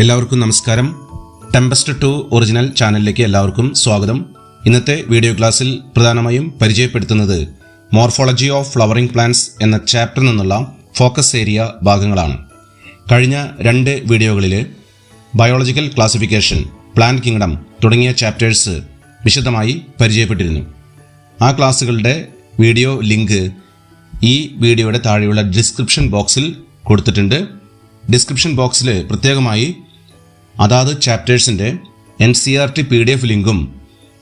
എല്ലാവർക്കും നമസ്കാരം. Tempest 2 original ചാനലിലേക്ക് എല്ലാവർക്കും സ്വാഗതം. ഇന്നത്തെ വീഡിയോ ക്ലാസ്സിൽ പ്രധാനമായും പരിചയപ്പെടുത്തുന്നത് മോർഫോളജി ഓഫ് ഫ്ലവറിംഗ് പ്ലാന്റ്സ് എന്ന ചാപ്റ്ററിൽ നിന്നുള്ള ഫോക്കസ് ഏരിയ ഭാഗങ്ങളാണ്. കഴിഞ്ഞ 2 വീഡിയോകളിൽ ബയോളജിക്കൽ ക്ലാസിഫിക്കേഷൻ, പ്ലാന്റ് കിങ്ഡം തുടങ്ങിയ ചാപ്റ്റേഴ്സ് വിശദമായി പരിചയപ്പെട്ടിരുന്നു. ആ ക്ലാസ്സുകളുടെ വീഡിയോ ലിങ്ക് ഈ വീഡിയോയുടെ താഴെയുള്ള ഡിസ്ക്രിപ്ഷൻ ബോക്സിൽ കൊടുത്തിട്ടുണ്ട്. ഡിസ്ക്രിപ്ഷൻ ബോക്സിൽ പ്രത്യേകമായി അതാത് ചാപ്റ്റേഴ്സിൻ്റെ NCERT PDF ലിങ്കും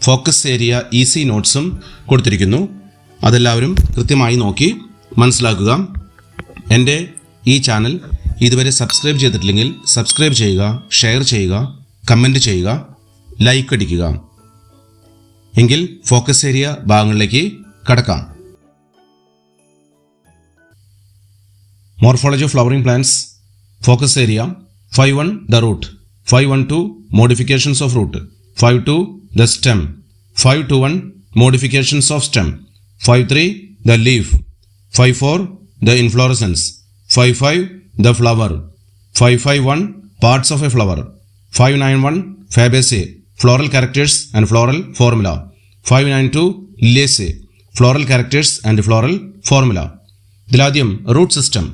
ഫോക്കസ് ഏരിയ ഈസി നോട്ട്സും കൊടുത്തിരിക്കുന്നു. അതെല്ലാവരും കൃത്യമായി നോക്കി മനസ്സിലാക്കുക. എൻ്റെ ഈ ചാനൽ ഇതുവരെ സബ്സ്ക്രൈബ് ചെയ്തിട്ടില്ലെങ്കിൽ സബ്സ്ക്രൈബ് ചെയ്യുക, ഷെയർ ചെയ്യുക, കമൻറ്റ് ചെയ്യുക, ലൈക്ക് അടിക്കുക. എങ്കിൽ ഫോക്കസ് ഏരിയ ഭാഗങ്ങളിലേക്ക് കടക്കാം. Morphology of flowering plants focus area 5.1 the root, 5.1.2 modifications of root, 5.2 the stem, 5.2.1 modifications of stem, 5.3 the leaf, 5.4 the inflorescence, 5.5 the flower, 5.5.1 parts of a flower, 5.9.1 Fabaceae, floral characters and floral formula, 5.9.2 Liliaceae, floral characters and floral formula. ഇതിലാദ്യം root system.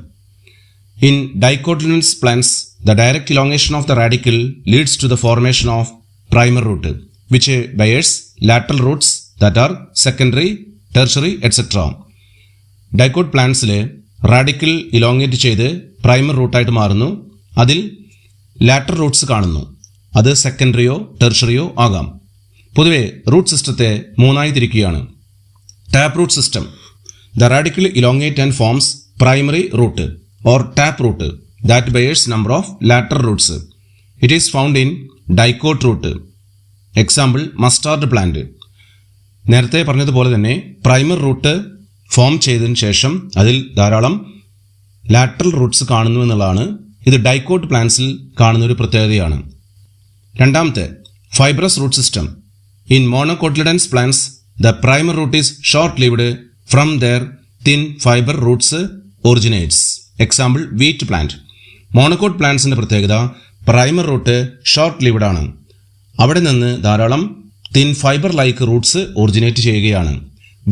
In dicotyledonous plants, the direct elongation of the radicle leads to the formation of primer root, which bears lateral roots that are secondary, tertiary, etc. Dicot plants-ലെ radicle elongate ചെയ്ത് primary റൂട്ടായിട്ട് മാറുന്നു. അതിൽ lateral Roots കാണുന്നു. അത് സെക്കൻഡറിയോ ടെർഷറിയോ ആകാം. പൊതുവെ root സിസ്റ്റത്തെ 3ആയി തിരിക്കുകയാണ്. Tap root system. The radicle elongate and forms primary root or tap root that bears number of lateral roots. It is found in dicot root. Example, mustard plant. നേരത്തെ പറഞ്ഞതുപോലെ തന്നെ പ്രൈമർ റൂട്ട് ഫോം ചെയ്തതിന് ശേഷം അതിൽ ധാരാളം lateral Roots കാണുന്നു എന്നുള്ളതാണ്. ഇത് ഡൈക്കോട്ട് പ്ലാന്റ്സിൽ കാണുന്ന ഒരു പ്രത്യേകതയാണ്. രണ്ടാമത്തെ, fibrous root system. In monocotyledons plants the primary root is short lived from there thin fibre roots originates. Example, wheat plant. Monocot പ്ലാന്റ്സിന്റെ പ്രത്യേകത പ്രൈമർ റൂട്ട് ഷോർട്ട് ലിവ്ഡ് ആണ്. അവിടെ നിന്ന് ധാരാളം thin fibre like roots originate ചെയ്യുകയാണ്.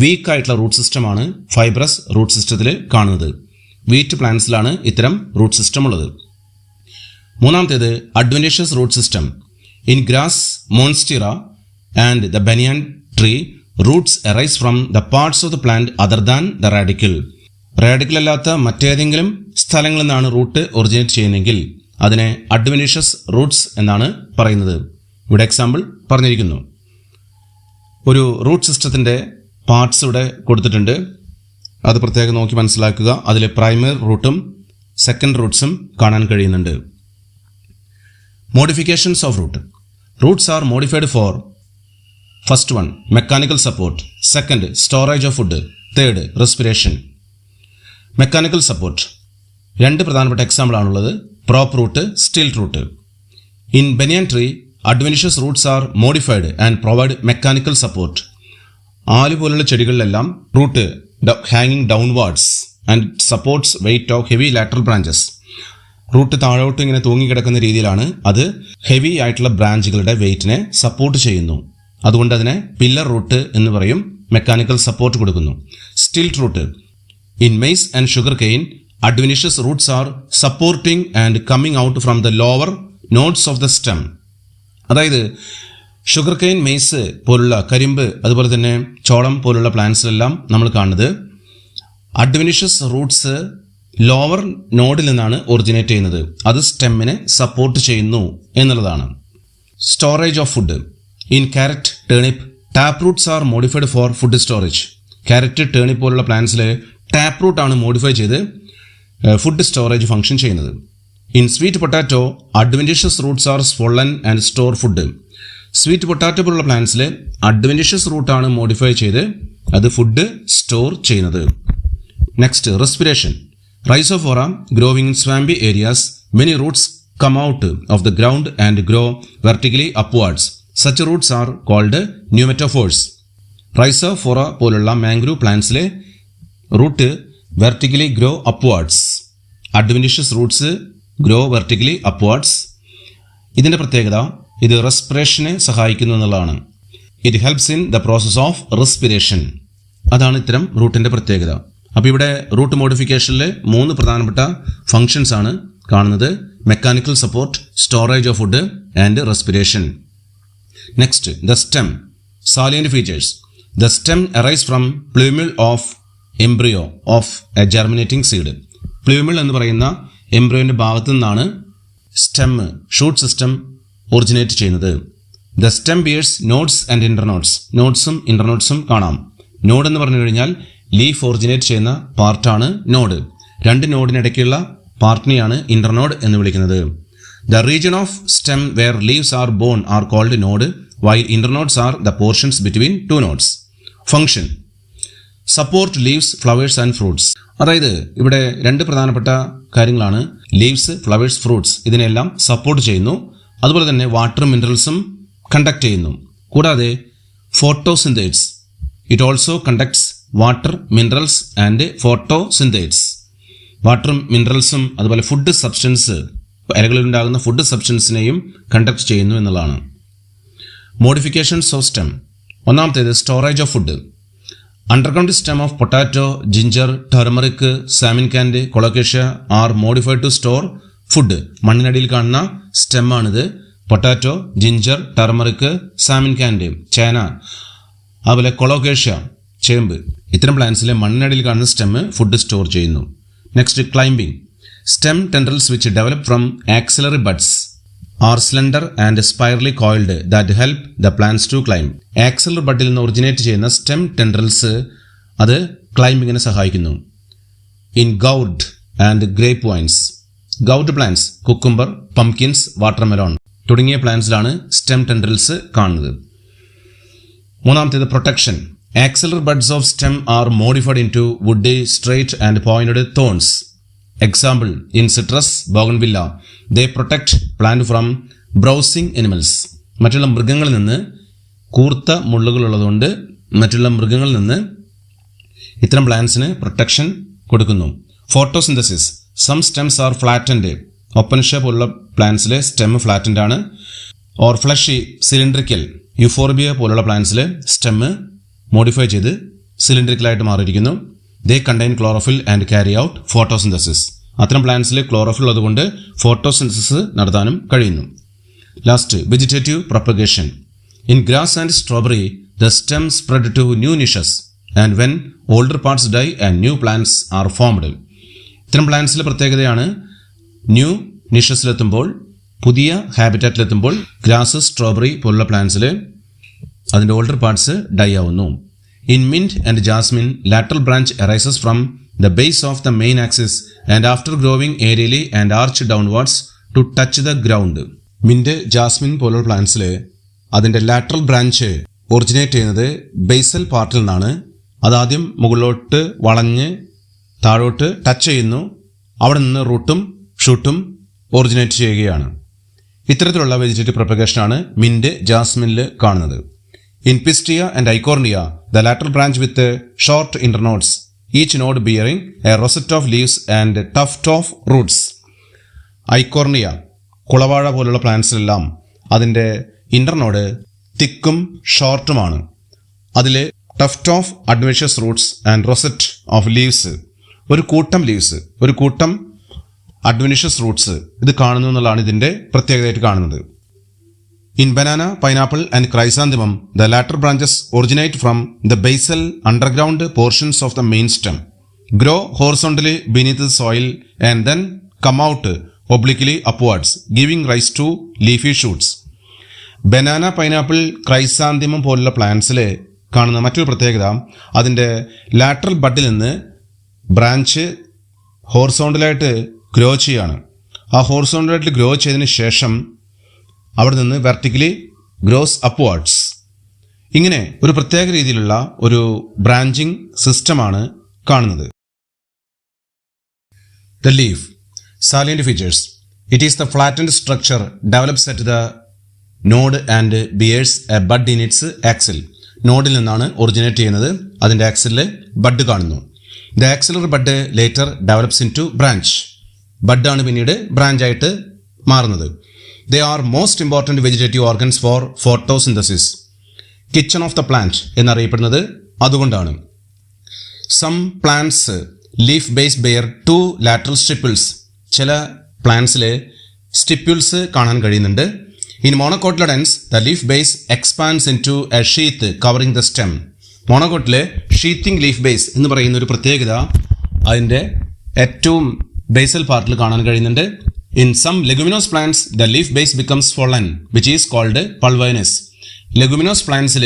Weak ആയിട്ടുള്ള root സിസ്റ്റമാണ് fibrous root സിസ്റ്റത്തിൽ കാണുന്നത്. വീറ്റ് പ്ലാന്റ്സിലാണ് ഇത്തരം റൂട്ട് സിസ്റ്റം ഉള്ളത്. മൂന്നാമത്തേത്, adventitious root system. In grass, monstera and the banyan tree, roots arise from the parts of the plant other than the radical. Radical അല്ലാത്ത മറ്റേതെങ്കിലും സ്ഥലങ്ങളിൽ നിന്നാണ് റൂട്ട് ഒറിജിനേറ്റ് ചെയ്യുന്നതെങ്കിൽ അതിനെ അഡ്വന്റേഷ്യസ് റൂട്ട്സ് എന്നാണ് പറയുന്നത്. ഇവിടെ എക്സാമ്പിൾ പറഞ്ഞിരിക്കുന്നു. ഒരു റൂട്ട് സിസ്റ്റത്തിൻ്റെ പാർട്സ് ഇവിടെ കൊടുത്തിട്ടുണ്ട്. അത് പ്രത്യേകം നോക്കി മനസ്സിലാക്കുക. അതിൽ പ്രൈമറി റൂട്ടും സെക്കൻഡ് റൂട്ട്സും കാണാൻ കഴിയുന്നുണ്ട്. Modifications of root. Roots are modified for first one, mechanical support. Second, storage of food. Third, respiration. Mechanical support 2 പ്രധാനപ്പെട്ട എക്സാമ്പിൾ ആണുള്ളത്. Prop root, stilt root. In banyan tree, adventitious roots are modified and provide mechanical support. ആല് പോലുള്ള ചെടികളിലെല്ലാം root ഹാങ്ങിങ് downwards and supports weight of heavy lateral branches. Root താഴോട്ട് ഇങ്ങനെ തൂങ്ങിക്കിടക്കുന്ന രീതിയിലാണ്. അത് ഹെവി ആയിട്ടുള്ള ബ്രാഞ്ചുകളുടെ വെയിറ്റിനെ സപ്പോർട്ട് ചെയ്യുന്നു. അതുകൊണ്ട് അതിനെ പില്ലർ റൂട്ട് എന്ന് പറയും. മെക്കാനിക്കൽ സപ്പോർട്ട് കൊടുക്കുന്നു. Stilt root. In maize and sugarcane, adventitious roots are supporting and coming out from the lower nodes of the stem. അതായത് ഷുഗർകെയിൻ, മെയ്സ് പോലുള്ള കരിമ്പ്, അതുപോലെ തന്നെ ചോളം പോലുള്ള പ്ലാന്റ്സിലെല്ലാം നമ്മൾ കാണുന്നത് അഡ്വന്റേഷ്യസ് റൂട്ട്സ് ലോവർ നോഡിൽ നിന്നാണ് ഒറിജിനേറ്റ് ചെയ്യുന്നത്. അത് സ്റ്റെമ്മിനെ സപ്പോർട്ട് ചെയ്യുന്നു എന്നുള്ളതാണ്. Storage of food. In carrot, turnip, tap roots are modified for food storage. Carrot, turnip പോലുള്ള പ്ലാന്റ്സിൽ ടാപ്പ് റൂട്ടാണ് മോഡിഫൈ ചെയ്ത് ഫുഡ് സ്റ്റോറേജ് ഫംഗ്ഷൻ ചെയ്യുന്നത്. In sweet potato, adventitious roots are swollen and store food. Sweet potato പോലുള്ള പ്ലാന്റ്സിൽ adventitious റൂട്ടാണ് modify ചെയ്ത് അത് ഫുഡ് സ്റ്റോർ ചെയ്യുന്നത്. Next, respiration. Rhizophora growing in swampy areas, many roots come out of the ground and grow vertically upwards. Such Roots are called pneumatophores. Rhizophora പോലുള്ള mangrove പ്ലാന്റ്സിലെ root vertically grow upwards. Adventitious roots grow vertically upwards. ഇതിൻ്റെ പ്രത്യേകത ഇത് റെസ്പിറേഷനെ സഹായിക്കുന്നു എന്നുള്ളതാണ്. It helps in the process of respiration. അതാണ് ഇത്തരം റൂട്ടിൻ്റെ പ്രത്യേകത. അപ്പോൾ ഇവിടെ റൂട്ട് മോഡിഫിക്കേഷനിൽ 3 പ്രധാനപ്പെട്ട ഫങ്ഷൻസ് ആണ് കാണുന്നത്: mechanical support, storage of food and respiration. Next, the stem. Salient features. The stem arise from plumule of embryo of a germinating seed. Plumule എന്ന് പറയുന്ന എംബ്രിയോന്റെ ഭാഗത്തു നിന്നാണ് സ്റ്റെം, ഷൂട്ട് സിസ്റ്റം ഒറിജിനേറ്റ് ചെയ്യുന്നത്. The stem bears nodes and internodes. നോഡ്സും ഇന്റർനോഡ്സും കാണാം. Node എന്ന് പറഞ്ഞു കഴിഞ്ഞാൽ ലീഫ് ഒറിജിനേറ്റ് ചെയ്യുന്ന പാർട്ടാണ് നോഡ്. 2 നോഡിനിടയ്ക്കുള്ള പാർട്ടിനെയാണ് ഇന്റർനോഡ് എന്ന് വിളിക്കുന്നത്. The region of stem where leaves are born are called node, while internodes are the portions between 2 nodes. Function: support leaves, flowers and fruits. അതായത് ഇവിടെ 2 പ്രധാനപ്പെട്ട കാര്യങ്ങളാണ്: ലീവ്സ്, ഫ്ലവേഴ്സ്, ഫ്രൂട്ട്സ്. ഇതിനെല്ലാം support ചെയ്യുന്നു. അതുപോലെ തന്നെ വാട്ടർ മിനറൽസും കണ്ടക്ട് ചെയ്യുന്നു. കൂടാതെ photosynthates. It also conducts water, minerals and photosynthates. വാട്ടറും മിനറൽസും അതുപോലെ ഫുഡ് സബ്സ്റ്റൻസ്, ഇലകളിലുണ്ടാകുന്ന ഫുഡ് സബ്സ്റ്റൻസിനെയും കണ്ടക്ട് ചെയ്യുന്നു എന്നുള്ളതാണ്. Modifications of stem. ഒന്നാമത്തേത് storage of food. Underground stem of potato, ginger, turmeric, zaminkand, colocasia are modified to store food. മണ്ണിനടിയിൽ കാണുന്ന സ്റ്റെമ്മാണിത്. Potato, ginger, turmeric, zaminkand, ചേന, അതുപോലെ കൊളോക്കേഷ്യ, ചേമ്പ്. ഇത്തരം പ്ലാന്റ്സിലെ മണ്ണിനടിയിൽ കാണുന്ന സ്റ്റെമ്മ് ഫുഡ് സ്റ്റോർ ചെയ്യുന്നു. Next, climbing. Stem tendrils which develop from axillary buds are slender and spirally coiled that help the plants to climb. Axillary ബഡിൽ നിന്ന് ഒറിജിനേറ്റ് ചെയ്യുന്ന സ്റ്റെം ടെൻഡ്രിൽസ് അത് ക്ലൈംബിങ്ങിനെ സഹായിക്കുന്നു. In gourd and grape vines. Gourd plants, cucumber, pumpkins, watermelon തുടങ്ങിയ പ്ലാന്റ്സിലാണ് stem tendrils കാണുന്നത്. മൂന്നാമത്തേത് protection. Axillary buds of stem are modified into woody, straight and pointed thorns. Example, in citrus, bougainvillea. They protect plant from browsing animals. മറ്റുള്ള മൃഗങ്ങളിൽ നിന്ന്, കൂർത്ത മുള്ളുകളുള്ളതുകൊണ്ട് മറ്റുള്ള മൃഗങ്ങളിൽ നിന്ന് ഇത്തരം പ്ലാന്റ്സിന് പ്രൊട്ടക്ഷൻ കൊടുക്കുന്നു. Photosynthesis. Some stems are flattened. Opuntia പോലുള്ള പ്ലാന്റ്സിലെ സ്റ്റെം ഫ്ലാറ്റൻഡ് ആണ്. Or fleshy, cylindrical. യുഫോർബിയ പോലുള്ള പ്ലാന്റ്സിലെ സ്റ്റെമ്മ് മോഡിഫൈ ചെയ്ത് സിലിണ്ടറിക്കലായിട്ട് മാറിയിരിക്കുന്നു. They contain chlorophyll and carry out photosynthesis. അത്തരം പ്ലാന്റ്സിൽ ക്ലോറോഫിൽ ഉള്ളതുകൊണ്ട് ഫോട്ടോസിന്തസിസ് നടത്താനും കഴിയുന്നു. Last, vegetative propagation. In grass and strawberry the stem spread to new niches and when older parts die and new plants are formed. ഇത്തരം പ്ലാന്റ്സിലെ പ്രത്യേകതയാണ് new നിഷസിലെത്തുമ്പോൾ, പുതിയ ഹാബിറ്റാറ്റിലെത്തുമ്പോൾ grass, strawberry പോലുള്ള പ്ലാന്റ്സിൽ അതിൻ്റെ ഓൾഡർ പാർട്സ് ഡൈ ആവുന്നു. In mint and jasmine lateral branch arises from the base of the main axis and after growing aerially and arch downwards to touch the ground. Mint, jasmine പോലുള്ള പ്ലാന്റ്സിൽ അതിൻ്റെ lateral branch originate ചെയ്യുന്നത് basal പാർട്ടിൽ നിന്നാണ്. അതാദ്യം മുകളിലോട്ട് വളഞ്ഞ് താഴോട്ട് ടച്ച് ചെയ്യുന്നു. അവിടെ നിന്ന് റൂട്ടും ഷൂട്ടും ഒറിജിനേറ്റ് ചെയ്യുകയാണ്. ഇത്തരത്തിലുള്ള വെജിറ്റേറ്റീവ് പ്രൊപ്പഗേഷനാണ് മിന്റ്, ജാസ്മിനിൽ കാണുന്നത്. In Pistia and Eichhornia the lateral branch with short internodes, each node bearing a rosette of leaves and tuft of roots. Eichhornia, കുളവാഴ പോലുള്ള പ്ലാന്റ്സിലെല്ലാം അതിൻ്റെ ഇന്റർനോഡ് തിക്കും ഷോർട്ടുമാണ്. അതിൽ tuft of adventitious roots and rosette of leaves, ഒരു കൂട്ടം leaves, ഒരു കൂട്ടം അഡ്വെൻഷ്യസ് റൂട്ട്സ് ഇത് കാണുന്നു എന്നുള്ളതാണ് ഇതിൻ്റെ പ്രത്യേകതയായിട്ട് കാണുന്നത്. In banana, pineapple and chrysanthemum the later branches originate from the basal underground portions of the main stem, grow horizontally beneath the soil and then come out obliquely upwards giving rise to leafy shoots. Banana, pineapple, chrysanthemum പോലുള്ള പ്ലാന്റ്സിൽ കാണുന്ന മറ്റൊരു പ്രത്യേകത അതിൻ്റെ lateral ബഡിൽ നിന്ന് branch ഹോറിസോണ്ടലായിട്ട് grow ചെയ്യാണ്. ആ ഹോറിസോണ്ടലായിട്ട് grow ചെയ്തതിന് ശേഷം അവിടെ നിന്ന് വെർട്ടിക്കലി ഗ്രോസ് അപ്വാർഡ്സ്. ഇങ്ങനെ ഒരു പ്രത്യേക രീതിയിലുള്ള ഒരു ബ്രാഞ്ചിങ് സിസ്റ്റമാണ് കാണുന്നത്. The leaf. Salient features. It is the flattened structure develops at the node and bears a bud in its axil. നോഡിൽ നിന്നാണ് ഒറിജിനേറ്റ് ചെയ്യുന്നത്. അതിൻ്റെ ആക്സിലിൽ ബഡ് കാണുന്നു. The axillary bud later develops in to branch. ബഡാണ് പിന്നീട് ബ്രാഞ്ചായിട്ട് മാറുന്നത്. they are most important vegetative organs for photosynthesis. Kitchen of the plant എന്നറിയപ്പെടുന്നത് അതുകൊണ്ടാണ്. Some plants leaf base bear 2 lateral stipules. ചില പ്ലാന്റ്സിൽ സ്റ്റിപ്യൂൾസ് കാണാൻ കഴിയുന്നുണ്ട്. In monocotyledons the leaf base expands in to a sheath covering the stem. മോണോകോട്ടിലെ sheathing leaf base എന്ന് പറയുന്ന ഒരു പ്രത്യേകത അതിൻ്റെ ഏറ്റവും ബേസൽ പാർട്ടിൽ കാണാൻ കഴിയുന്നുണ്ട്. In some leguminous plants the leaf base becomes swollen which is called pulvinus. Leguminous പ്ലാന്റ്സിൽ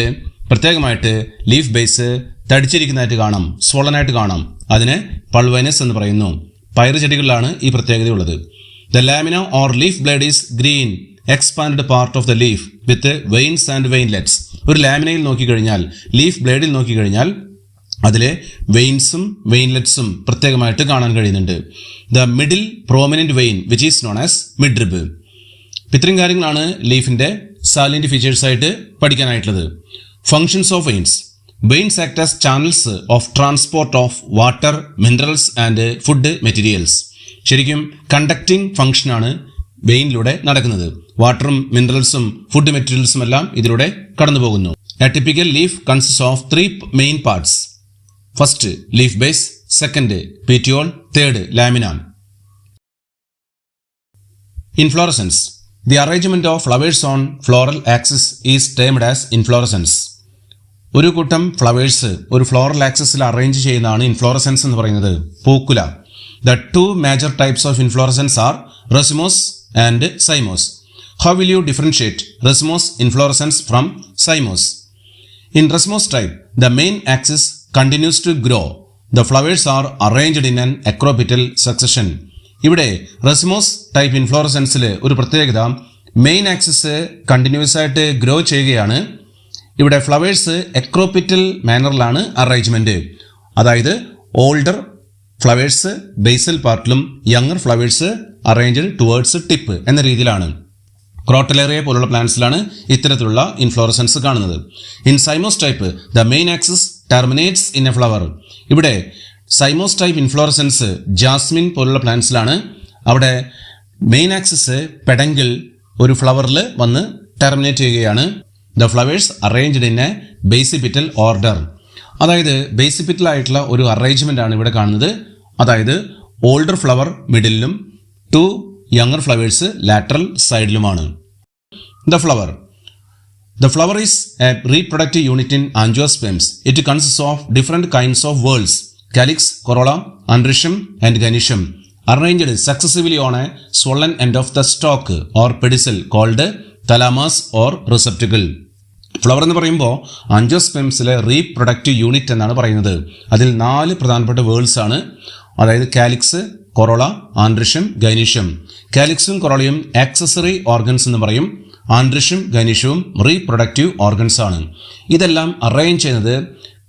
പ്രത്യേകമായിട്ട് ലീഫ് ബേസ് തടിച്ചിരിക്കുന്നതായിട്ട് കാണാം, സ്വോളനായിട്ട് കാണാം. അതിനെ പൾവൈനസ് എന്ന് പറയുന്നു. പയറ് ചെടികളിലാണ് ഈ പ്രത്യേകതയുള്ളത്. The lamina or leaf blade is green expand part of the leaf with veins and veinlets. ഒരു ലാമിനയിൽ നോക്കിക്കഴിഞ്ഞാൽ, ലീഫ് ബ്ലേഡിൽ നോക്കിക്കഴിഞ്ഞാൽ അതിലെ വെയിൻസും വെയിൻലെറ്റ്സും പ്രത്യേകമായിട്ട് കാണാൻ കഴിയുന്നുണ്ട്. The middle prominent vein which is known as midrib. ഇത്രയും കാര്യങ്ങളാണ് ലീഫിന്റെ സാലിയന്റ് ഫീച്ചേഴ്സ് ആയിട്ട് പഠിക്കാനായിട്ടുള്ളത്. Functions of veins. Veins act as channels of transport of water, minerals and food materials. ശരിക്കും കണ്ടക്ടിങ് ഫംഗ്ഷനാണ് വെയിനിലൂടെ നടക്കുന്നത്. വാട്ടറും മിനറൽസും ഫുഡ് മെറ്റീരിയൽസും എല്ലാം ഇതിലൂടെ കടന്നു പോകുന്നു. A typical leaf consist of 3 main parts. First leaf base, second petiole, third lamina. Inflorescence. The arrangement of flowers on floral axis is termed as inflorescence. ഒരു കൂട്ടം ഫ്ലവേഴ്സ് ഒരു ഫ്ലോറൽ ആക്സിസിൽ അറേഞ്ച് ചെയ്യുന്നതാണ് ഇൻഫ്ലോറസൻസ് എന്ന് പറയുന്നത്, പൂക്കുല. The 2 major types of inflorescence are racemose and cymose. How will you differentiate racemose inflorescence from cymose? In racemose type, the main axis continues to grow. The flowers are arranged in an acropetal succession. ഇവിടെ racemose type ഇൻഫ്ലോറസൻസിൽ ഒരു പ്രത്യേകത, main axis continues ആയിട്ട് grow ചെയ്യുകയാണ്. ഇവിടെ flowers acropetal മാനറിലാണ് arrangement. അതായത് older flowers basal പാർട്ടിലും younger flowers arranged towards tip എന്ന രീതിയിലാണ്. ക്രോട്ടലേറിയ പോലുള്ള പ്ലാന്റ്സിലാണ് ഇത്തരത്തിലുള്ള ഇൻഫ്ലോറസൻസ് കാണുന്നത്. In cymose type the main axis terminates in a flower. ഇവിടെ സൈമോസ് ടൈപ്പ് ഇൻഫ്ലോറസൻസ് ജാസ്മിൻ പോലുള്ള പ്ലാന്റ്സിലാണ്. അവിടെ മെയിൻ ആക്സിസ് പെഡങ്കിൽ ഒരു ഫ്ലവറിൽ വന്ന് ടെർമിനേറ്റ് ചെയ്യുകയാണ്. The flowers arranged in a basipetal order. അതായത് ബേസിപിറ്റൽ ആയിട്ടുള്ള ഒരു അറേഞ്ച്മെന്റ് ആണ് ഇവിടെ കാണുന്നത്. അതായത് ഓൾഡർ ഫ്ലവർ മിഡിലും 2 യങ്ങർ ഫ്ലവേഴ്സ് ലാറ്ററൽ സൈഡിലുമാണ്. The flower. The flower is a reproductive unit in angiosperms. It consists of different kinds of whorls, calyx, corolla, androecium and gynoecium, arranged successively on a swollen end of the stalk or pedicel called thalamus or receptacle. Flower എന്ന് പറയുമ്പോൾ ആൻജിയോസ്പെംസിലെ reproductive unit എന്നാണ് പറയുന്നത്. അതിൽ 4 പ്രധാനപ്പെട്ട whorls ആണ്. അതായത് calyx, corolla, androecium, gynoecium. കാലിക്സും കൊറോളയും ആക്സസറി ഓർഗൻസ് എന്ന് പറയും. ആൻഡ്രിഷ്യം, ഗൈനീഷ്യവും റീപ്രൊഡക്റ്റീവ് ഓർഗൻസ് ആണ്. ഇതെല്ലാം അറേഞ്ച് ചെയ്യുന്നത്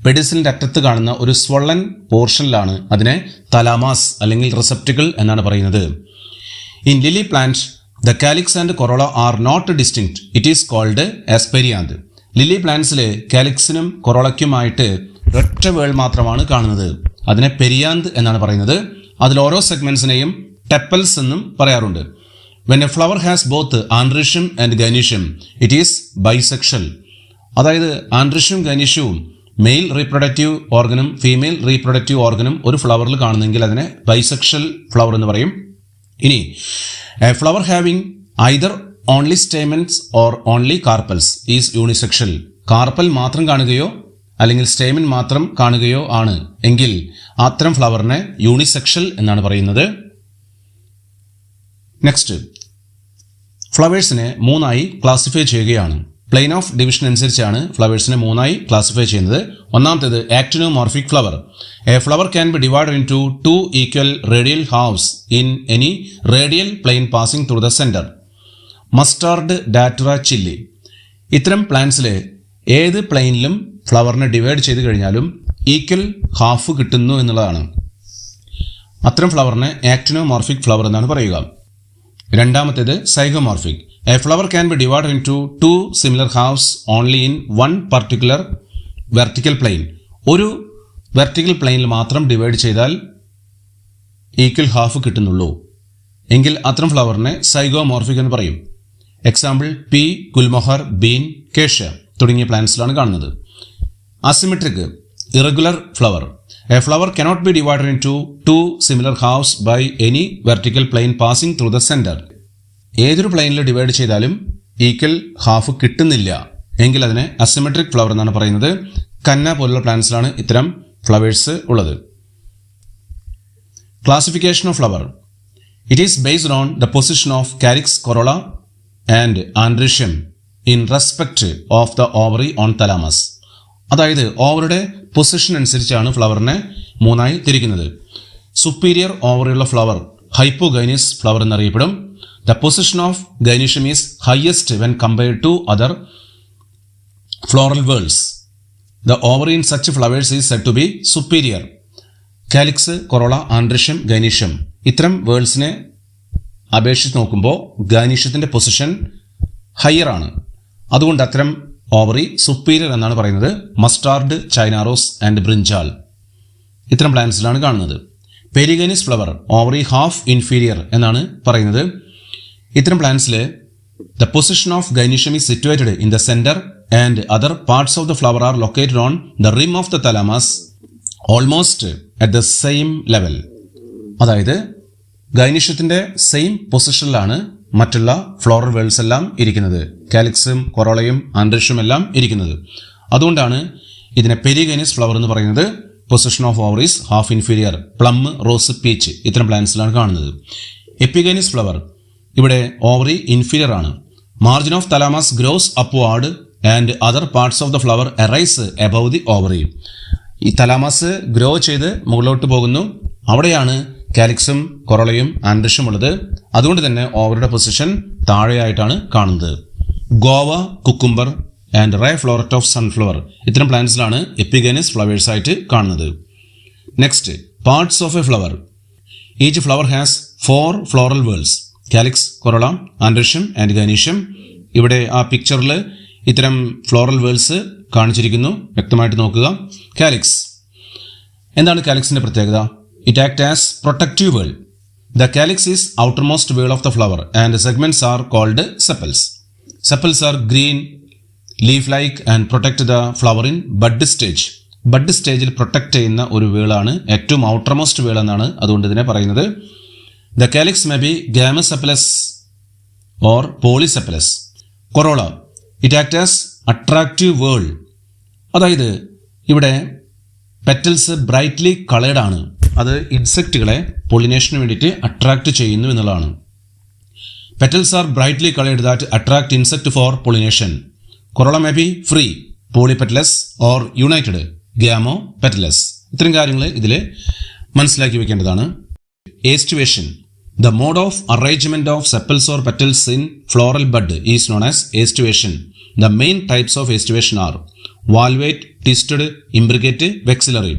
പെഡിസിലിന്റെ അറ്റത്ത് കാണുന്ന ഒരു സ്വള്ളൻ പോർഷനിലാണ്. അതിനെ തലാമാസ് അല്ലെങ്കിൽ റിസെപ്റ്റിക്കിൾ എന്നാണ് പറയുന്നത്. In lily plant the calyx and corolla are not distinct. It is called as perianth. Lily പ്ലാന്റ്സിലെ കാലിക്സിനും കൊറോളയ്ക്കുമായിട്ട് ഒറ്റ വേൾ മാത്രമാണ് കാണുന്നത്. അതിനെ പെരിയാന്ത് എന്നാണ് പറയുന്നത്. അതിൽ ഓരോ സെഗ്മെന്റ്സിനെയും ടെപ്പൽസ് എന്നും പറയാറുണ്ട്. When a flower has both androecium and gynoecium, it is bisexual. അതായത് ആൻഡ്രിഷ്യം ഗൈനീഷ്യവും മെയിൽ റീപ്രൊഡക്റ്റീവ് ഓർഗനും ഫീമെയിൽ റീപ്രൊഡക്റ്റീവ് ഓർഗനും ഒരു ഫ്ലവറിൽ കാണുന്നെങ്കിൽ അതിനെ ബൈസെക്ഷൽ ഫ്ലവർ എന്ന് പറയും. ഇനി A flower having either only stamens or only carpels is unisexual. Carpal മാത്രം കാണുകയോ അല്ലെങ്കിൽ സ്റ്റേമൻ മാത്രം കാണുകയോ ആണ് എങ്കിൽ അത്തരം ഫ്ലവറിനെ യൂണിസെക്ഷൽ എന്നാണ് പറയുന്നത്. നെക്സ്റ്റ്, ഫ്ലവേഴ്സിനെ 3ആയി ക്ലാസിഫൈ ചെയ്യുകയാണ്. പ്ലെയിൻ ഓഫ് ഡിവിഷൻ അനുസരിച്ചാണ് ഫ്ലവേഴ്സിനെ 3ആയി ക്ലാസിഫൈ ചെയ്യുന്നത്. ഒന്നാമത്തേത് actinomorphic flower. A flower can be divided in to 2 equal radial halves in any radial plane passing through the centre. Mustard, Datura, chilli. ഇത്തരം പ്ലാന്റ്സിലെ ഏത് പ്ലെയിനിലും ഫ്ലവറിനെ ഡിവൈഡ് ചെയ്ത് കഴിഞ്ഞാലും ഈക്വൽ ഹാഫ് കിട്ടുന്നു എന്നുള്ളതാണ്. അത്തരം ഫ്ലവറിനെ ആക്ടിനോമോർഫിക് ഫ്ലവർ എന്നാണ് പറയുക. രണ്ടാമത്തേത് zygomorphic. A flower can be divided in to 2 similar halves only in 1 particular vertical plane. ഒരു വെർട്ടിക്കൽ പ്ലെയിനിൽ മാത്രം ഡിവൈഡ് ചെയ്താൽ ഈക്വൽ ഹാഫ് കിട്ടുന്നുള്ളൂ എങ്കിൽ അത്തരം ഫ്ലവറിനെ സൈഗോമോർഫിക് എന്ന് പറയും. എക്സാമ്പിൾ പി, ഗുൽമൊഹർ, ബീൻ, കേഷ്യ തുടങ്ങിയ പ്ലാന്റ്സിലാണ് കാണുന്നത്. Asymmetric irregular flower. A flower cannot be divided into two similar halves by any vertical plane passing through the center. ഏതൊരു പ്ലെയിനിൽ ഡിവൈഡ് ചെയ്താലും ഈക്വൽ ഹാഫ് കിട്ടുന്നില്ല എങ്കിൽ അതിനെ അസിമെട്രിക് ഫ്ലവർ എന്നാണ് പറയുന്നത്. കന്ന പോലുള്ള പ്ലാന്റ്സിലാണ് ഇത്തരം ഫ്ലവേഴ്സ് ഉള്ളത്. Classification of flower. It is based on the position of calyx, corolla and androecium in respect of the ovary on thalamus. അതായത് ഓവറുടെ പൊസിഷൻ അനുസരിച്ചാണ് ഫ്ലവറിനെ മൂന്നായി തിരിക്കുന്നത്. സുപ്പീരിയർ ഓവറിയുള്ള ഫ്ലവർ ഹൈപ്പോഗൈനസ് ഫ്ലവർ എന്നറിയപ്പെടും. The position of gynoecium is highest when compared to other floral whorls. The ovary in such flowers is said to be superior. Calyx, corolla, androecium, gynoecium ഇത്തരം വേൾഡ്സിനെ അപേക്ഷിച്ച് നോക്കുമ്പോൾ ഗൈനീഷ്യത്തിൻ്റെ പൊസിഷൻ ഹയർ ആണ്. അതുകൊണ്ട് അത്തരം ovary superior എന്നാണ് പറയുന്നത്. Mustard, China rose and brinjal ഇത്തരം പ്ലാന്റ്സിലാണ് കാണുന്നത്. Perigynous flower ovary half inferior എന്നാണ് പറയുന്നത്. ഇത്തരം പ്ലാന്റ്സിൽ the position of gynoecium is situated in the centre and other parts of the flower are located on the rim of the thalamus almost at the same level. അതായത് ഗൈനീഷ്യത്തിൻ്റെ same പൊസിഷനിലാണ് മറ്റുള്ള floral worlds എല്ലാം ഇരിക്കുന്നത്. കാലിക്സും, കൊറോളയും, androecium എല്ലാം ഇരിക്കുന്നത്. അതുകൊണ്ടാണ് ഇതിനെ perigynous flower എന്ന് പറയുന്നത്. Position of ovaries half inferior. Plum, rose, peach ഇത്തരം പ്ലാന്റ്സിലാണ് കാണുന്നത്. Epigynous flower. ഇവിടെ ഓവറി ഇൻഫീരിയർ ആണ്. Margin of thalamus gross upward and other parts of the flower arise above the ovary. ഈ തലാമസ് ഗ്രോ ചെയ്ത് മുകളിലോട്ട് പോകുന്നു. അവിടെയാണ് കാലിക്സും, കൊറോളയും, ആൻഡ്രീഷ്യം ഉള്ളത്. അതുകൊണ്ട് തന്നെ ഓവറുടെ പൊസിഷൻ താഴെയായിട്ടാണ് കാണുന്നത്. Guava, cucumber and ray floret of sunflower ഇത്തരം പ്ലാന്റ്സിലാണ് എപ്പിഗൈനസ് ഫ്ലവേഴ്സ് ആയിട്ട് കാണുന്നത്. Next, parts of a flower. Each flower has 4 floral whorls. Calyx, corolla, androecium and gynoecium. ഇവിടെ ആ പിക്ചറിൽ ഇത്തരം ഫ്ലോറൽ വേൾഡ്സ് കാണിച്ചിരിക്കുന്നു. വ്യക്തമായിട്ട് നോക്കുക. കാലിക്സ്. എന്താണ് കാലിക്സിന്റെ പ്രത്യേകത? It acts as protective whorl. The calyx is outermost whorl of the flower and segments are called sepals. Sepals are green, leaf-like and protect the flower in bud stage. Bud സ്റ്റേജിൽ protect ചെയ്യുന്ന ഒരു വേളാണ് ഏറ്റവും outermost വേൾ എന്നാണ് അതുകൊണ്ട് ഇതിനെ പറയുന്നത്. The calyx may be gamosepalous or polysepalous. Corolla. It act as attractive whorl. അതായത് ഇവിടെ പെറ്റൽസ് ബ്രൈറ്റ്ലി കളേർഡ് ആണ്. അത് ഇൻസെക്റ്റുകളെ പൊളിനേഷന് വേണ്ടിയിട്ട് അട്രാക്ട് ചെയ്യുന്നു എന്നുള്ളതാണ്. Petals are brightly coloured that attract insect for pollination. Corolla may be free, polypetalous or united, gamopetalous. ഇത്തരം കാര്യങ്ങൾ ഇതിൽ മനസ്സിലാക്കി വെക്കേണ്ടതാണ്. Aestivation. The mode of arrangement of sepals or petals in floral bud is known as aestivation. The main types of aestivation are valvate, twisted, imbricate, vexillary.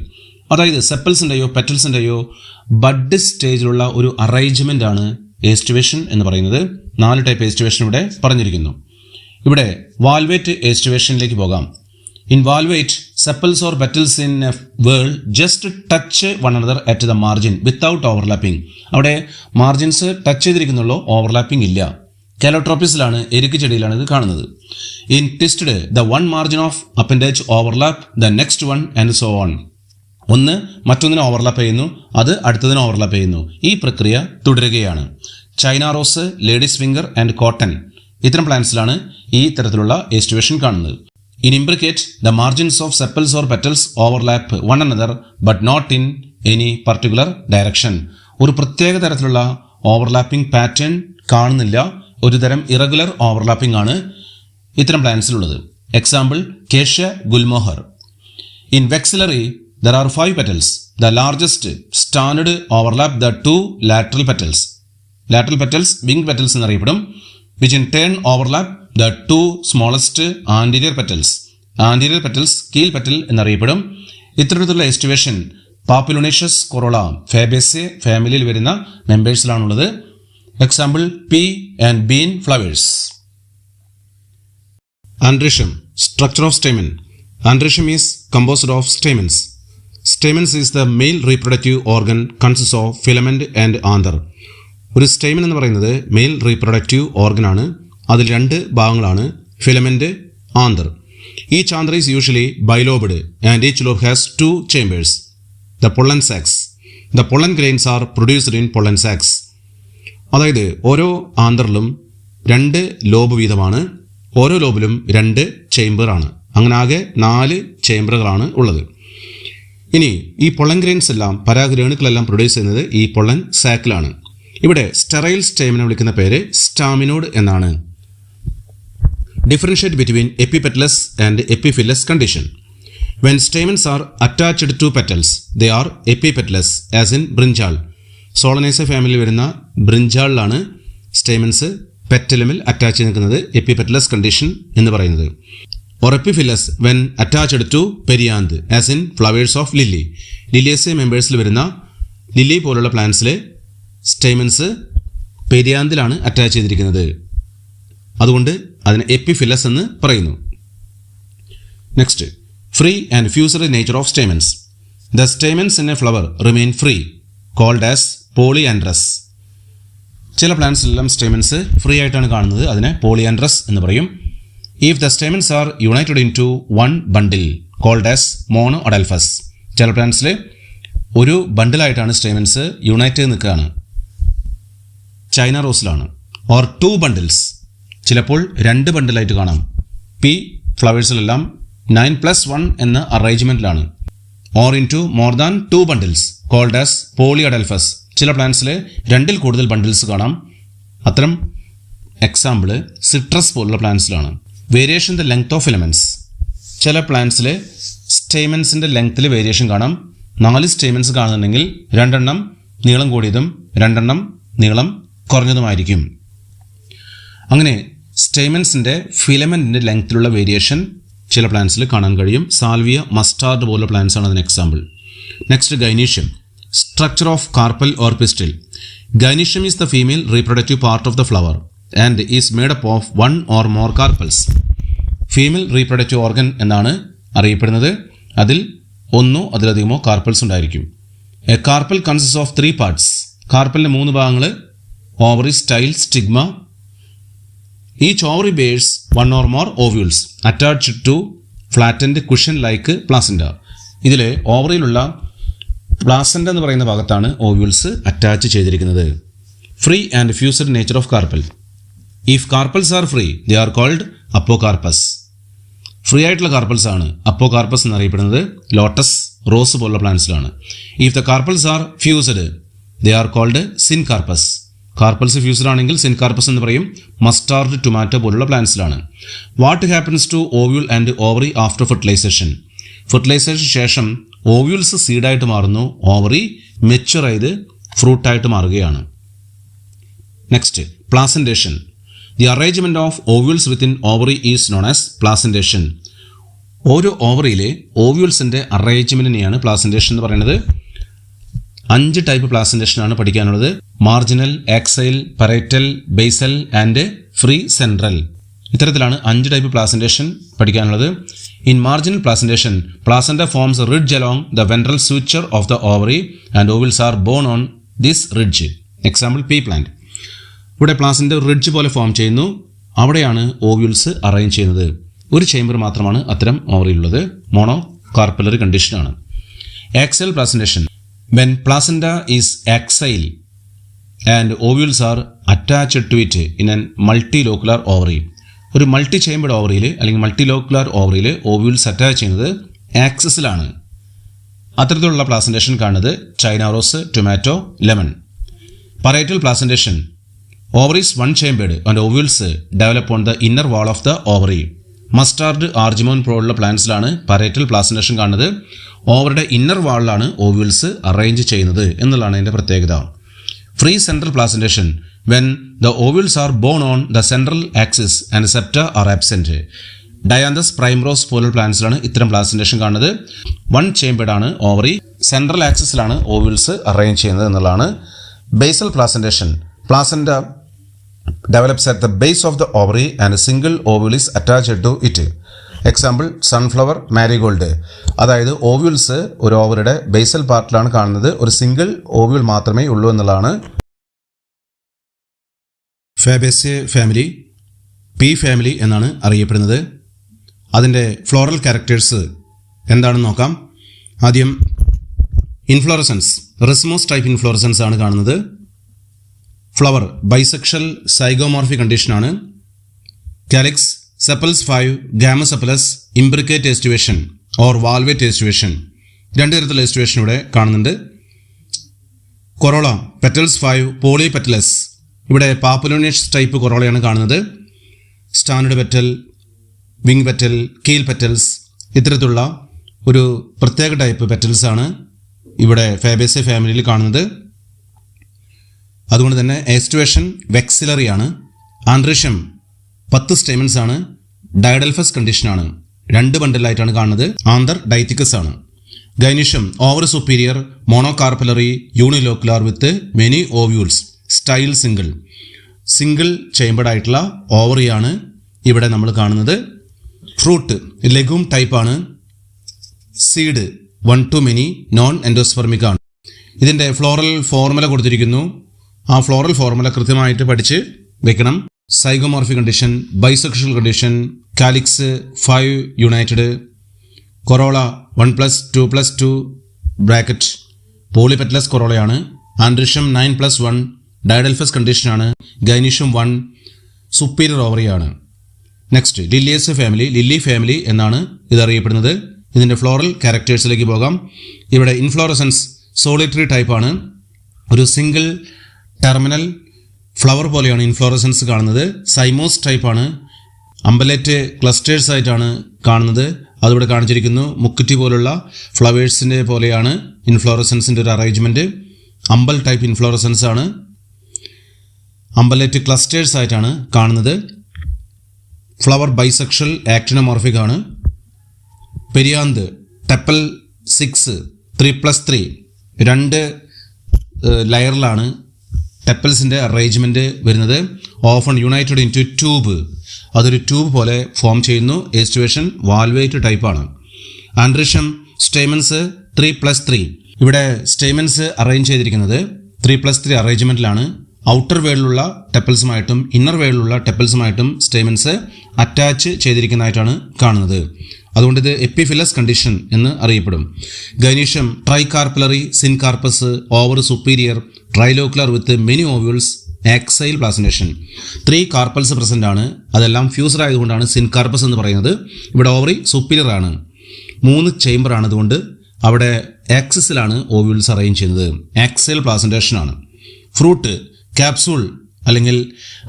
അതായത് സെപ്പൽസിൻ്റെയോ പെറ്റൽസിൻ്റെയോ bud സ്റ്റേജിലുള്ള ഒരു arrangement ആണ് ഏസ്റ്റുവേഷൻ എന്ന് പറയുന്നത്. 4 ടൈപ്പ് ഏസ്റ്റുവേഷൻ ഇവിടെ പറഞ്ഞിരിക്കുന്നു. ഇവിടെ വാൽവേറ്റ് ഏസ്റ്റുവേഷനിലേക്ക് പോകാം. In valvate, sepals or petals in a whorl just touch one another at the margin without overlapping. അവിടെ മാർജിൻസ് ടച്ച് ചെയ്തിരിക്കുന്നുള്ളൂ, ഓവർലാപ്പിംഗ് ഇല്ല. കാലോട്രോപ്പിസിലാണ്, എരുക്ക് ചെടിയിലാണ് ഇത് കാണുന്നത്. In twisted, the one margin of appendage overlap the next one and so on. ഒന്ന് മറ്റൊന്നിനെ ഓവർലാപ്പ് ചെയ്യുന്നു, അത് അടുത്തതിനെ ഓവർലാപ്പ് ചെയ്യുന്നു. ഈ പ്രക്രിയ തുടരുകയാണ്. China rose, ladies finger and cotton ഇത്തരം പ്ലാന്റ്സിലാണ് ഈ തരത്തിലുള്ള ഏസ്റ്റുവേഷൻ കാണുന്നത്. In imbricate, the margins of sepals or petals overlap one another but not in any particular direction. ഒരു പ്രത്യേക തരത്തിലുള്ള ഓവർലാപ്പിംഗ് പാറ്റേൺ കാണുന്നില്ല. ഒരു തരം ഇറഗുലർ ഓവർലാപ്പിംഗ് ആണ് ഇത്തരം പ്ലാന്റ്സിലുള്ളത്. Example Cassia, gulmohar. In vexillary, there are 5 petals. The largest stranded overlap the 2 lateral petals. Lateral petals, winged petals എന്നറിയപ്പെടും. Which in turn overlap the 2 smallest anterior petals. Anterior petals, keel petal എന്നറിയപ്പെടും. ഇത്തരത്തിലുള്ള aestivation papilionaceous, corolla, Fabaceae ഫാമിലിയിൽ വരുന്ന മെമ്പേഴ്സിലാണുള്ളത്. Example pea and bean flowers. Androecium. Structure of stamen. Androecium is composed of stamens. Stamens is the male reproductive organ consists of filament and anther. ഒരു stamen എന്ന് പറയുന്നത് male reproductive organ ആണ്. അതിൽ രണ്ട് ഭാഗങ്ങളാണ് filament, anther. Each anther is usually bilobed and each lobe has 2 chambers. The pollen sacs. The pollen grains are produced in pollen sacs. അതായത് ഓരോ ആന്തറിലും 2 lobe വീതമാണ്. ഓരോ ലോബിലും 2 ചേമ്പറാണ്. അങ്ങനെ ആകെ 4 ചേമ്പറുകളാണ് ഉള്ളത്. ഇനി ഈ പൊള്ളൻ ഗ്രെയിൻസ് എല്ലാം, പരാഗരേണുക്കളെല്ലാം പ്രൊഡ്യൂസ് ചെയ്യുന്നത് ഈ പൊള്ളൻ സാക്കിലാണ്. ഇവിടെ സ്റ്റെറൈൽ സ്റ്റേമിനെ വിളിക്കുന്ന പേര് സ്റ്റാമിനോഡ് എന്നാണ്. Differentiate between epipetalous and epiphyllous condition. When stamens are attached to petals they are epipetalous as in brinjal. Solanaceae family വരുന്ന ബ്രിഞ്ചാളിലാണ് സ്റ്റേമൻസ് പെറ്റലുമിൽ അറ്റാച്ച് ചെയ്ത് നിൽക്കുന്നത്, എപ്പിപെറ്റലസ് കണ്ടീഷൻ എന്ന് പറയുന്നത്. or epiphyllus when attached to perianth as in flowers of lily. ലില്ലിയേസിയ മെമ്പേഴ്സിൽ വരുന്ന lily പോലുള്ള പ്ലാന്റ്സിലെ stamens പെരിയാന്തിലാണ് attach ചെയ്തിരിക്കുന്നത്. അതുകൊണ്ട് അതിനെ എപ്പിഫില്ലസ് എന്ന് പറയുന്നു. Next, free and fused nature of stamens. The stamens in a flower remain free called as polyandrous. ചില പ്ലാന്റ്സിലെല്ലാം stamens free ആയിട്ടാണ് കാണുന്നത്, അതിനെ പോളിയാൻഡ്രസ് എന്ന് പറയും. If the stamens are united into one bundle called as monoadelphous. ചില പ്ലാന്റ്സിൽ ഒരു ബണ്ടിലായിട്ടാണ് സ്റ്റേമൻസ് യുണൈറ്റ് ചെയ്ത് നിൽക്കുകയാണ്, ചൈന റോസിലാണ്. ഓർ 2 ബണ്ടിൽസ്, ചിലപ്പോൾ 2 ബണ്ടിലായിട്ട് കാണാം. പി ഫ്ലവേഴ്സിലെല്ലാം 9+1 എന്ന അറേഞ്ച്മെന്റിലാണ്. Or in to more than 2 bundles called as polyadelphous. ചില പ്ലാന്റ്സിൽ 2ൽ കൂടുതൽ ബണ്ടിൽസ് കാണാം. അത്തരം എക്സാമ്പിൾ സിട്രസ് പോലുള്ള പ്ലാന്റ്സിലാണ്. Variation the length of filaments. ചില പ്ലാന്റ്സിൽ സ്റ്റേമൻസിൻ്റെ ലെങ്ത്തിൽ വേരിയേഷൻ കാണാം. 4 സ്റ്റേമൻസ് കാണുന്നുണ്ടെങ്കിൽ 2 എണ്ണം നീളം കൂടിയതും 2 എണ്ണം നീളം കുറഞ്ഞതുമായിരിക്കും. അങ്ങനെ സ്റ്റേമൻസിൻ്റെ ഫിലമെൻറ്റിൻ്റെ ലെങ്ത്തിലുള്ള വേരിയേഷൻ ചില പ്ലാന്റ്സിൽ കാണാൻ കഴിയും. സാൽവിയ, മസ്റ്റാർഡ് പോലുള്ള പ്ലാന്റ്സ് ആണ് അതിന് example. Next, gynoecium. Structure of carpel or pistil. Gynoecium is the female reproductive part of the flower and is made up of 1 or more carpels. Female reproductive organ എന്നാണ് അറിയപ്പെടുന്നത്. അതിൽ 1 അതിലധികമോ carpels ഉണ്ടായിരിക്കും. A carpel consist of 3 parts. കാർപ്പലിൻ്റെ 3 ഭാഗങ്ങൾ ovary, style, stigma. Each ovary bears 1 or more ovules attached to flattened cushion like placenta. ഇതിൽ ഓവറിയിലുള്ള placenta എന്ന് പറയുന്ന ഭാഗത്താണ് ഓവ്യൂൾസ് അറ്റാച്ച് ചെയ്തിരിക്കുന്നത്. Free and fused nature of carpel. If carpels are free, they are called apocarpus. Free ആയിട്ടുള്ള carpels ആണ് apocarpous എന്നറിയപ്പെടുന്നത്. Lotus, rose പോലുള്ള പ്ലാന്റ്സിലാണ്. If the carpels are fused they are called syncarpous. Carpels fused ആണെങ്കിൽ syncarpous എന്ന് പറയും. Mustard, tomato പോലുള്ള പ്ലാന്റ്സിലാണ്. What happens to ovule and ovary after fertilization. Fertilization ശേഷം ഓവ്യൂൾസ് സീഡായിട്ട് മാറുന്നു, ഓവറി മെച്യൂർ ചെയ്ത് ഫ്രൂട്ടായിട്ട് മാറുകയാണ്. Next, placentation. The arrangement of ovules within ovary is known as placentation. ഓരോ ഓവറിയിലെ ഓവ്യൂൾസിൻ്റെ അറേഞ്ച്മെൻറ്റിനെയാണ് പ്ലാസന്റേഷൻ എന്ന് പറയുന്നത്. 5 ടൈപ്പ് പ്ലാസന്റേഷനാണ് പഠിക്കാനുള്ളത്. Marginal, axile, parietal, basal and free central. ഇത്തരത്തിലാണ് 5 ടൈപ്പ് പ്ലാസന്റേഷൻ പഠിക്കാനുള്ളത്. In marginal placentation, placenta forms a ridge along the ventral suture of the ovary and ovules are born on this ridge. Example, P plant. ഇവിടെ പ്ലാസൻ്റ് ridge പോലെ form ചെയ്യുന്നു, അവിടെയാണ് ovules arrange ചെയ്യുന്നത്. ഒരു chamber മാത്രമാണ് അത്തരം ഓവറിയിലുള്ളത്. മോണോ കാർപ്പലറി കണ്ടീഷനാണ്. Axile placentation. When placenta is axile and ovules are attached to it in an multilocular ovary. ഒരു മൾട്ടി ചേംബർഡ് ഓവറിയിൽ അല്ലെങ്കിൽ മൾട്ടി ലോക്കുലാർ ഓവറിയിൽ ഓവ്യൂൾസ് അറ്റാച്ച് ചെയ്യുന്നത് ആക്സിസിലാണ്. അത്തരത്തിലുള്ള പ്ലാസന്റേഷൻ കാണുന്നത് China rose, tomato, lemon. Parietal placentation. Ovaries one chambered and ovules develop on the inner wall of the ovary. Mustard, Argemone പോലുള്ള പ്ലാന്റ്സിലാണ് പരേറ്റൽ പ്ലാസന്റേഷൻ കാണുന്നത്. ഓവറിയുടെ ഇന്നർ വാളിലാണ് ഓവ്യൂൾസ് അറേഞ്ച് ചെയ്യുന്നത് എന്നുള്ളതാണ് അതിൻ്റെ പ്രത്യേകത. Free central placentation. When the ovules are borne on the central axis and septa are absent. Dianthus, primrose പോലുള്ള പ്ലാന്റ്സിലാണ് ഇത്തരം പ്ലാസന്റേഷൻ കാണുന്നത്. 1 ചേംബേർഡ് ആണ് ഓവറി, സെൻട്രൽ ആക്സിസിലാണ് ഓവ്യൂൾസ് അറേഞ്ച് ചെയ്യുന്നത് എന്നുള്ളതാണ്. Basal placentation. Placenta develops at the base of the ovary and a single ovule is attached to it. Example, sunflower, marigold. അതായത് ovules ഒരു ഓവറിയുടെ ബേസൽ പാർട്ടിലാണ് കാണുന്നത്, ഒരു സിംഗിൾ ഓവ്യൂൾ മാത്രമേ ഉള്ളൂ എന്നുള്ളതാണ്. Fabaceae family. പി ഫാമിലി എന്നാണ് അറിയപ്പെടുന്നത്. അതിൻ്റെ ഫ്ലോറൽ ക്യാരക്ടേഴ്സ് എന്താണെന്ന് നോക്കാം. ആദ്യം ഇൻഫ്ലോറസൻസ്, റെസ്മോസ് ടൈപ്പ് ഇൻഫ്ലോറസൻസ് ആണ് കാണുന്നത്. ഫ്ലവർ ബൈസെക്ഷൽ സൈഗോമോർഫി കണ്ടീഷനാണ്. കാലിക്സ് സെപ്പൽസ് 5, ഗാമസെപ്പലസ്, ഇംബ്രിക്കേറ്റ് എസ്റ്റുവേഷൻ ഓർ വാൽവേറ്റ് എസ്റ്റുവേഷൻ, രണ്ട് തരത്തിലുള്ള എസ്റ്റുവേഷൻ ഇവിടെ കാണുന്നുണ്ട്. കൊറോള പെറ്റൽസ് 5, പോളി പെറ്റലസ്, ഇവിടെ പാപ്പുലോണിയസ് ടൈപ്പ് കൊറോളയാണ് കാണുന്നത്. സ്റ്റാൻഡേർഡ് പെറ്റൽ, വിങ് പെറ്റൽ, കീൽ പെറ്റൽസ്, ഇത്തരത്തിലുള്ള ഒരു പ്രത്യേക ടൈപ്പ് പെറ്റൽസ് ആണ് ഇവിടെ ഫാബേസി ഫാമിലിയിൽ കാണുന്നത്. അതുകൊണ്ട് തന്നെ എസ്റ്റുവേഷൻ വെക്സിലറി ആണ്. ആൻഡ്രീഷ്യം 10 സ്റ്റേമൻസ് ആണ്. ഡയഡൽഫസ് കണ്ടീഷനാണ്. 2 ബണ്ടിലായിട്ടാണ് കാണുന്നത്. ആന്തർ ഡൈറ്റിക്കസ് ആണ്. Gynoecium over superior, monocarpellary, unilocular with many ovules, style single, single chambered ആയിട്ടുള്ള ഓവറിയാണ് ഇവിടെ നമ്മൾ കാണുന്നത്. ഫ്രൂട്ട് ലെഗൂം ടൈപ്പാണ്. Seed 1 to many, non endospermic ആണ്. ഇതിൻ്റെ ഫ്ലോറൽ ഫോർമുല കൊടുത്തിരിക്കുന്നു. ആ ഫ്ലോറൽ ഫോർമുല കൃത്യമായിട്ട് പഠിച്ച് വെക്കണം. Zygomorphy condition, bisexual condition, calyx 5 united, corolla 1+2+2 bracket, polypetalous കൊറോളയാണ്. ആൻഡ്രീഷ്യം 9+1, ഡയഡൽഫസ് കണ്ടീഷനാണ്. ഗൈനീഷ്യം 1, സുപ്പീരിയർ ഓവറിയാണ്. Next Liliaceae family, lily family എന്നാണ് ഇതറിയപ്പെടുന്നത്. ഇതിൻ്റെ ഫ്ലോറൽ ക്യാരക്ടേഴ്സിലേക്ക് പോകാം. ഇവിടെ ഇൻഫ്ലോറസൻസ് സോളിറ്ററി ടൈപ്പാണ്. ഒരു സിംഗിൾ ടെർമിനൽ ഫ്ലവർ പോലെയാണ് ഇൻഫ്ലോറസൻസ് കാണുന്നത്. സൈമോസ് ടൈപ്പാണ്. അമ്പലേറ്റ് ക്ലസ്റ്റേഴ്സ് ആയിട്ടാണ് കാണുന്നത്. അതിവിടെ കാണിച്ചിരിക്കുന്നു. മുക്കുറ്റി പോലുള്ള ഫ്ലവേഴ്സിൻ്റെ പോലെയാണ് ഇൻഫ്ലോറസൻസിൻ്റെ ഒരു അറേഞ്ച്മെൻറ്റ്. അമ്പൽ ടൈപ്പ് ഇൻഫ്ലോറസൻസ് ആണ്. അമ്പലേറ്റ് ക്ലസ്റ്റേഴ്സ് ആയിട്ടാണ് കാണുന്നത്. ഫ്ലവർ ബൈസെക്ഷൽ ആക്ടിനോമോർഫിക് ആണ്. പെരിയാന്ത് ടെപ്പൽ 6 3+3, 2 ലെയറിലാണ് ടെപ്പൽസിൻ്റെ അറേഞ്ച്മെൻറ്റ് വരുന്നത്. Often united into tube, അതൊരു ട്യൂബ് പോലെ ഫോം ചെയ്യുന്നു. എസ്റ്റുവേഷൻ വാൽവേറ്റ് ടൈപ്പാണ്. ആൻഡ്രീഷ്യം സ്റ്റേമൻസ് 3+3, ഇവിടെ സ്റ്റേമൻസ് അറേഞ്ച് ചെയ്തിരിക്കുന്നത് 3+3 അറേഞ്ച്മെൻറ്റിലാണ്. ഔട്ടർ വേളിലുള്ള ടെപ്പൽസുമായിട്ടും ഇന്നർ വേളിലുള്ള ടെപ്പൽസുമായിട്ടും സ്റ്റേമൻസ് അറ്റാച്ച് ചെയ്തിരിക്കുന്നതായിട്ടാണ് കാണുന്നത്. അതുകൊണ്ട് ഇത് എപ്പിഫിലസ് കണ്ടീഷൻ എന്ന് അറിയപ്പെടും. Gynoecium tricarpellary, syncarpous, ovary superior, trilocular with many ovules, axile placentation. 3 carpels present ആണ്. അതെല്ലാം ഫ്യൂസർ ആയതുകൊണ്ടാണ് സിൻകാർപ്പസ് എന്ന് പറയുന്നത്. ഇവിടെ ഓവറി സുപ്പീരിയർ ആണ്. 3 ചേംബർ ആണ്. അതുകൊണ്ട് അവിടെ ആക്സിസിലാണ് ഓവ്യൂൾസ് അറേഞ്ച് ചെയ്യുന്നത്. ആക്സൈൽ പ്ലാസന്റേഷൻ ആണ്. ഫ്രൂട്ട് ക്യാപ്സൂൾ അല്ലെങ്കിൽ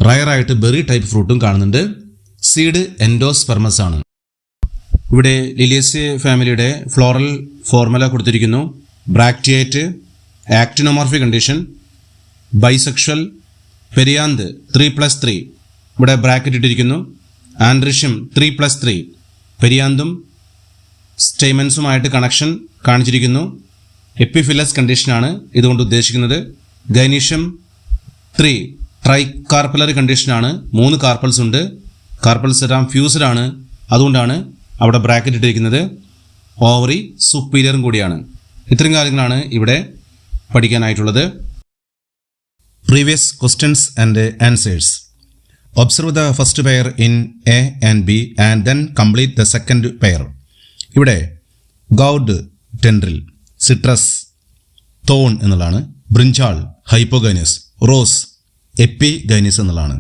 റയറായിട്ട് ബെറി ടൈപ്പ് ഫ്രൂട്ടും കാണുന്നുണ്ട്. സീഡ് എൻഡോസ്പെർമസ് ആണ്. ഇവിടെ ലിലിയസ് ഫാമിലിയുടെ ഫ്ലോറൽ ഫോർമുല കൊടുത്തിരിക്കുന്നു. ബ്രാക്റ്റിയേറ്റ്, ആക്ടിനോമോർഫി കണ്ടീഷൻ, ബൈസെക്ഷൽ, പെരിയാന്ത് 3+3, ഇവിടെ ബ്രാക്കറ്റ് ഇട്ടിരിക്കുന്നു. ആൻഡ്രീഷ്യം 3+3, പെരിയാന്തും സ്റ്റേമൻസുമായിട്ട് കണക്ഷൻ കാണിച്ചിരിക്കുന്നു. എപ്പിഫിലസ് കണ്ടീഷനാണ് ഇതുകൊണ്ട് ഉദ്ദേശിക്കുന്നത്. ഗൈനീഷ്യം 3 ട്രൈകാർപ്പലറി കണ്ടീഷനാണ്. 3 കാർപ്പൽസ് ഉണ്ട്. കാർപ്പൽസ് എല്ലാം ഫ്യൂസ്ഡ് ആണ്. അതുകൊണ്ടാണ് അവിടെ ബ്രാക്കറ്റ് ഇട്ടിരിക്കുന്നത്. ഓവറി സുപ്പീരിയറും കൂടിയാണ്. ഇത്രയും കാര്യങ്ങളാണ് ഇവിടെ പഠിക്കാനായിട്ടുള്ളത്. Previous questions and answers. Observe the first pair in A and B and then complete the second pair. ഇവിടെ ഗൗഡ് ടെൻഡ്രിൽ, സിട്രസ് തോൺ എന്നുള്ളതാണ്. ബ്രിഞ്ചാൾ ഹൈപ്പോഗൈനസ്, റോസ് എപ്പിഗൈനസ് എന്നുള്ളതാണ്.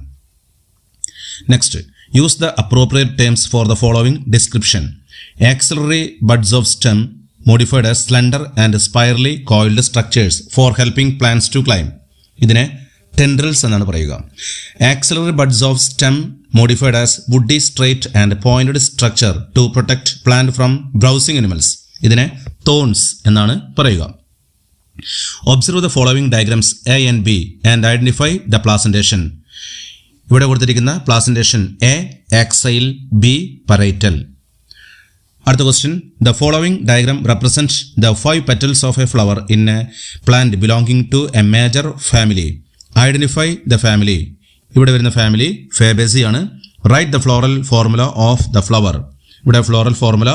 Next, use the appropriate terms for the following description. Axillary buds of stem modified as slender and spirally coiled structures for helping plants to climb. ഇതിനെ tendrils എന്നാണ് പറയുക. Axillary buds of stem modified as woody straight and pointed structure to protect plant from browsing animals. ഇതിനെ thorns എന്നാണ് പറയുക. Observe the following diagrams A and B and identify the placentation. ഇവിടെ കൊടുത്തിരിക്കുന്ന placentation a axile, b parietal. അടുത്ത question, the following diagram represent the 5 petals of a flower in a plant belonging to a major family. Identify the family. ഇവിടെ വരുന്ന family Fabaceae ആണ്. Right the floral formula of the flower. ഇവിടെ floral formula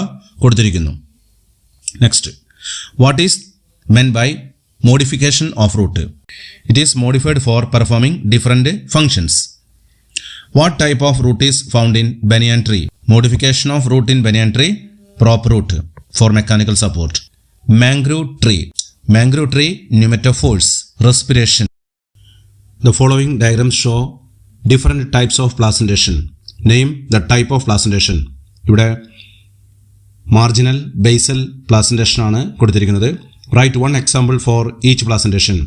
കൊടുത്തിരിക്കുന്നു. Next, what is meant by modification of root? It is modified for performing different functions. What type of root is found in banyan tree? Modification of root in banyan tree, prop root for mechanical support. Mangrove tree. Mangrove tree, pneumatophores, respiration. The following diagrams show different types of placentation. Name the type of placentation. ഇവിടെ marginal basal placentation ആണ് കൊടുത്തിരിക്കുന്നത്. Write one example for each placentation.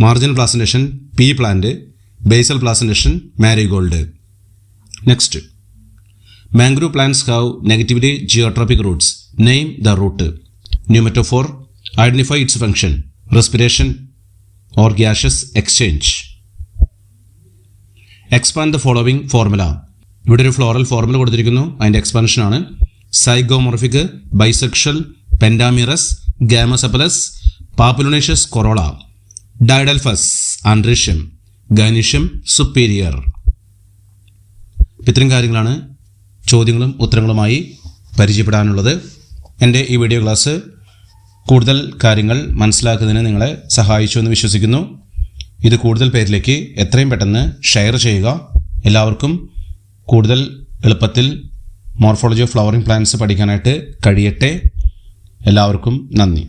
Marginal placentation pea plant, basal placentation marigold. Next, mangrove plants have negatively geotropic roots. Name the root. Pneumatophore. Identify its function. Respiration or gaseous exchange. Expand the following formula. ഇവിടെ ഒരു floral formula കൊടുത്തിരിക്കുന്നു, അതിൻ്റെ expansion ആണ്. Zygomorphic, bisexual, pentamerous, gamosepalous, papilionaceous corolla, diadelphous, androecium, gynoecium superior. ഇത്തരം കാര്യങ്ങളാണ് ചോദ്യങ്ങളും ഉത്തരങ്ങളുമായി പരിചയപ്പെടാനുള്ളത്. എൻ്റെ ഈ വീഡിയോ ക്ലാസ് കൂടുതൽ കാര്യങ്ങൾ മനസ്സിലാക്കുന്നതിന് നിങ്ങളെ സഹായിച്ചു എന്ന് വിശ്വസിക്കുന്നു. ഇത് കൂടുതൽ പേരിലേക്ക് എത്രയും പെട്ടെന്ന് ഷെയർ ചെയ്യുക. എല്ലാവർക്കും കൂടുതൽ എളുപ്പത്തിൽ മോർഫോളജി ഓഫ് ഫ്ലവറിംഗ് പ്ലാന്റ്സ് പഠിക്കാനായിട്ട് കഴിയട്ടെ. എല്ലാവർക്കും നന്ദി.